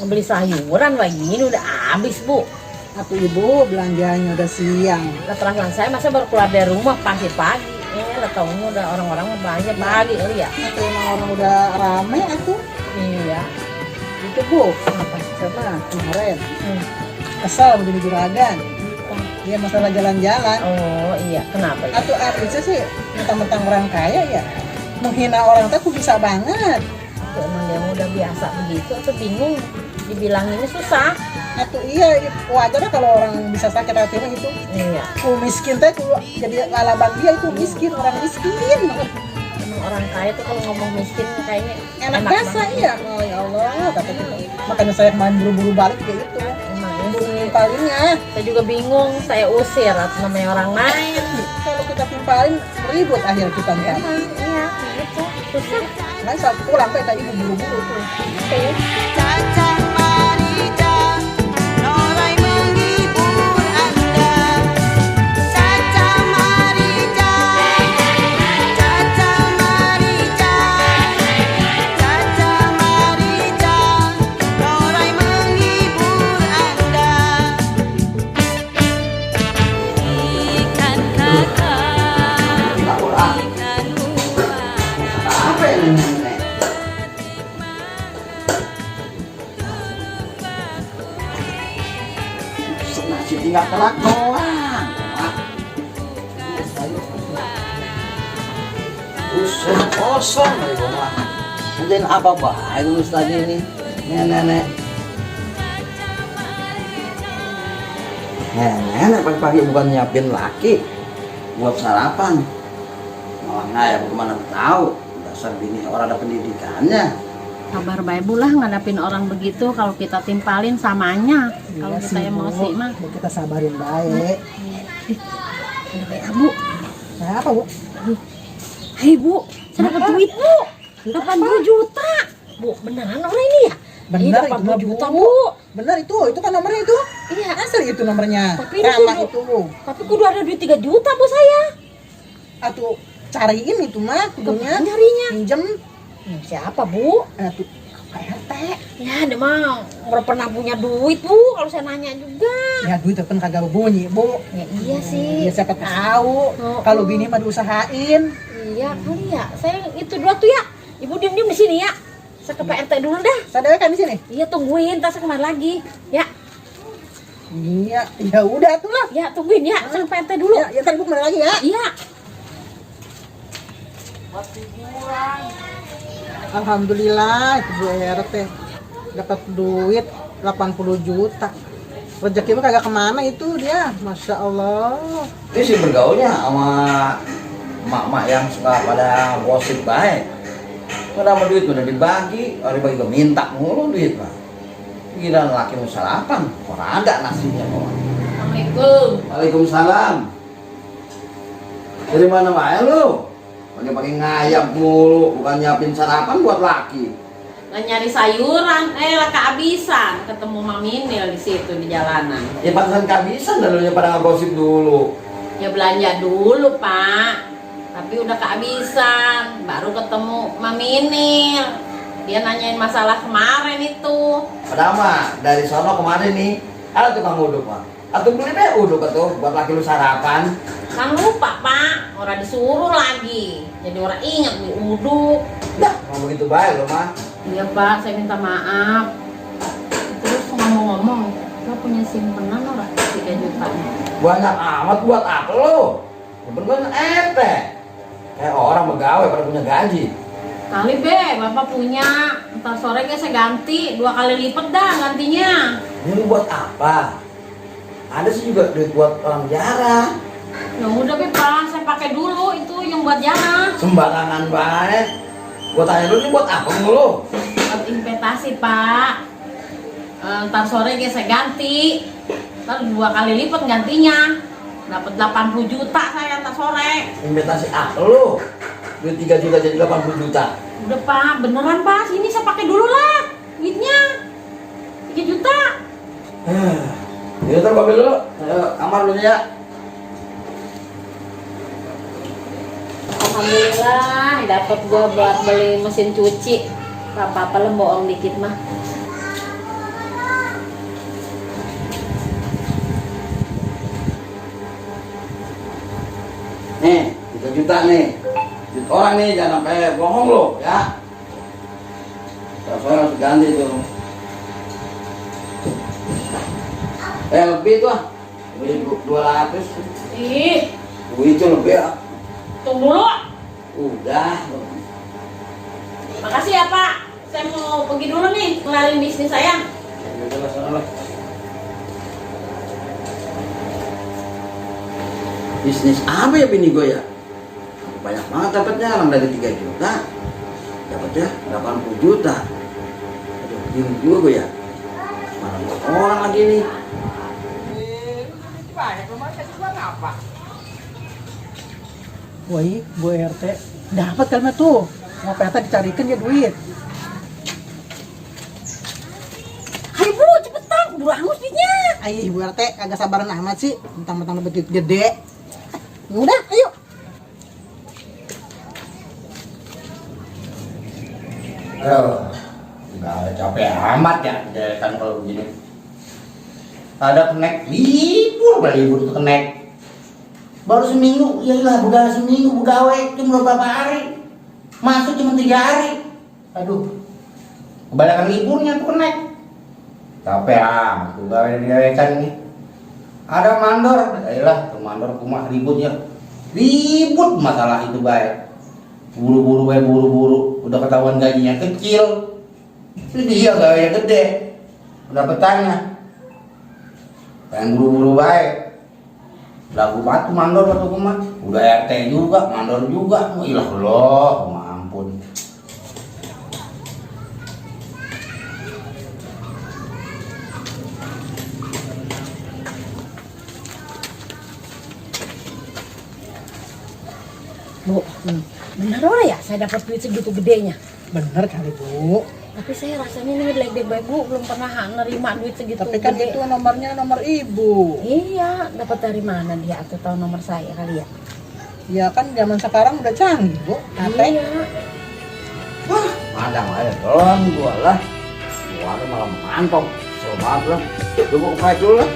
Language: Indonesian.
Beli sayuran lagi ini udah habis, Bu. Atuh ibu belanjanya udah siang. Lah perasaan saya masa baru keluar dari rumah pagi-pagi. Lah taunya udah orang-orang mau belanja pagi kali ya. Atuh emang orang udah rame atuh. Iya. Itu Bu, Apa? coba kemarin kesel begini juragan. Dia masalah jalan-jalan. Oh iya, kenapa ya? Atuh bisa sih mentang-mentang orang kaya ya. Menghina orang tuh bisa banget. Tuh, emang dia udah biasa begitu atau bingung dibilanginnya susah. Atuh iya wajar kalau orang bisa sakit hati mah itu. Iya. Miskin teh jadi alaban dia itu miskin, orang miskin. Emang orang kaya tuh kalau ngomong miskin kayaknya Enak biasa ya. Oh ya Allah, tapi makanya saya main buru-buru balik kayak itu. Emang Buru sih. timpalingnya. Saya juga bingung, saya usir atau namanya orang main. Kalau kita timpalin ribut akhir kita nih. Emang iya, gitu. Susah. Nah, saat pulang teh ibu buru-buru tuh. Caca Marija, Norai menghibur Anda. Caca Marija, Caca Marija, Caca Marija, Norai menghibur Anda. Ikan kakak, ikan luar. Apa ini nenek? Nasi tinggal kerak doang. Usen kosong dari rumah. Mungkin apa baik Ustaz ini? Nenek. Nenek pagi-pagi bukan nyiapin laki buat sarapan. Malah ngayap kemana tahu. Dasar bini orang ada pendidikannya. Kabar baik Bu lah ngadapin orang begitu kalau kita timpalin samanya. Kalau Iya kita sih, Bu. emosi mah. Bu, kita sabarin baik. Ada kayak Bu. Nah, apa Bu? Hei Bu, saya dapat duit Bu. 80 juta. Bu, beneran orang ini ya? Bener Iya, itu 80 mah, juta Bu. Bu. Bener itu kan nomornya itu. Iya. Asli itu nomornya. Tapi ini Ramah kudu- itu Bu. Tapi kudu ada duit 3 juta Bu saya. Atuh cariin itu mah kudunya. Kemana nyarinya? Pinjem. Siapa Bu? Atuh Pak RT. Ya, dia mah nggak pernah punya duit Bu. Kalau saya nanya juga. Ya duit kan kagak bunyi Bu. Ya iya sih. Ya siapa tahu. Oh, Kalau oh. bini mah diusahain. Iya kali ya. Saya itu dulu tuh ya. Ibu diem-diem di sini ya. Saya ke Pak RT dulu dah. Sadar kan di sini? Iya tungguin, ntar saya kemari lagi. Ya, Iya, ya udah tuh lah. ya tungguin ya. Saya ke Pak RT dulu. Ya tadi Bu kemari lagi ya. Iya. Alhamdulillah itu Bu RT dapat duit 80 juta. Rezeki mah kagak kemana itu dia, Masya Allah. Ini sih bergaulnya sama emak-emak yang suka pada gosip baik. Kalau sama duit udah dibagi, orang dibagi minta mulu duit mah. Gila laki mau sarapan, orang ada nasinya kok. Assalamualaikum. Waalaikumsalam. Dari mana wae lu? Pagi-pagi ngayap mulu, bukan nyiapin sarapan buat laki. Lah nyari sayuran, lah kehabisan. Ketemu Mang Minil di situ di jalanan. Ya pantesan kehabisan dulunya pada ngegosip dulu. Ya belanja dulu Pak. Tapi udah kehabisan. Baru ketemu Mang Minil. Dia nanyain masalah kemarin itu. Padahal mah dari sono kemarin nih, ada tukang uduk mah. Atau beli deh uduk tuh buat laki lu sarapan. Kan lupa Pak, orang disuruh lagi. Jadi orang ingat nih uduk. Dah, ngomong gitu baik lo mah. Iya Pak, saya minta maaf. Terus ngomong-ngomong, lo punya simpenan orang 3 juta. Banyak amat buat apa lo? Bener-bener ente. Kayak orang pegawai pada punya gaji. Kali be, Bapak punya. Ntar sore saya ganti, 2 kali lipat dah gantinya. Ini buat apa? Ada sih juga duit buat orang jarang. Ya udah be Pak, saya pakai dulu itu yang buat jarang. Sembarangan baik. Gua tanya dulu ini buat apa lu? Buat investasi Pak. Ntar sore saya ganti. Ntar 2 kali lipat gantinya. Dapat 80 juta saya ntar sore. Investasi apa lu? Duit 3 juta jadi 80 juta. Udah Pak, beneran Pak, sini saya pakai dulu lah duitnya 3 juta. Ya ntar gua ambil dulu. Kamar dulu ya. Alhamdulillah, dapat gua buat beli mesin cuci. Apa-apa lah bohong dikit mah. Nih, 3 juta nih. Duit orang nih, jangan sampai bohong lo, ya. Transfer harus ganti tuh. Lebih tuh, lebih 200. Ih, Itu lebih ya. tunggu dulu. Udah. Makasih ya Pak. Saya mau pergi dulu nih, ngelarin bisnis saya. Udah sana lah. Bisnis apa ya bini gue ya? Banyak banget dapatnya, orang dari 3 juta dapatnya 80 juta. Aduh, bingung juga gue ya. Mana buat orang lagi nih. Woi, Bu RT, dapat kalimat tuh. Mau peta dicarikan ya duit. Ayo Bu, cepetan, buru hangus duitnya. Ayo Ibu RT, agak sabaran amat sih. Mentang-mentang dapat duit gede. Ya udah, ayo. Udah capek amat ya, kan kalau begini. Ada kenek libur tuh kenek. Baru seminggu, iyalah udah seminggu pegawai cuma beberapa hari. Masuk cuma 3 hari. Aduh, kebanyakan liburnya tuh kenek. Capek amat pegawai kan ini. Ada mandor, iyalah tuh mandor rumah ribut ya. Ribut masalah itu baik. Buru-buru baik buru-buru, udah ketahuan gajinya kecil. Ini dia gajinya gede. Pendapatannya. Pengen buru-buru baik. Lagu batu mandor atau kumat, udah RT juga, mandor juga, ilah Allah, ampun. Bu, bener orang ya saya dapat duit segitu gedenya. Bener kali Bu. Tapi saya rasanya ini leg deh Bu, belum pernah nerima duit segitu Tapi kan gede. itu nomornya nomor Ibu. Iya, dapat dari mana dia atau tahu nomor saya kali ya? Ya kan zaman sekarang udah canggih Bu. Iya. Wah, madang aja, tolong gua lah. Gua malah mantap, sobat lah. Gua mau dulu lah.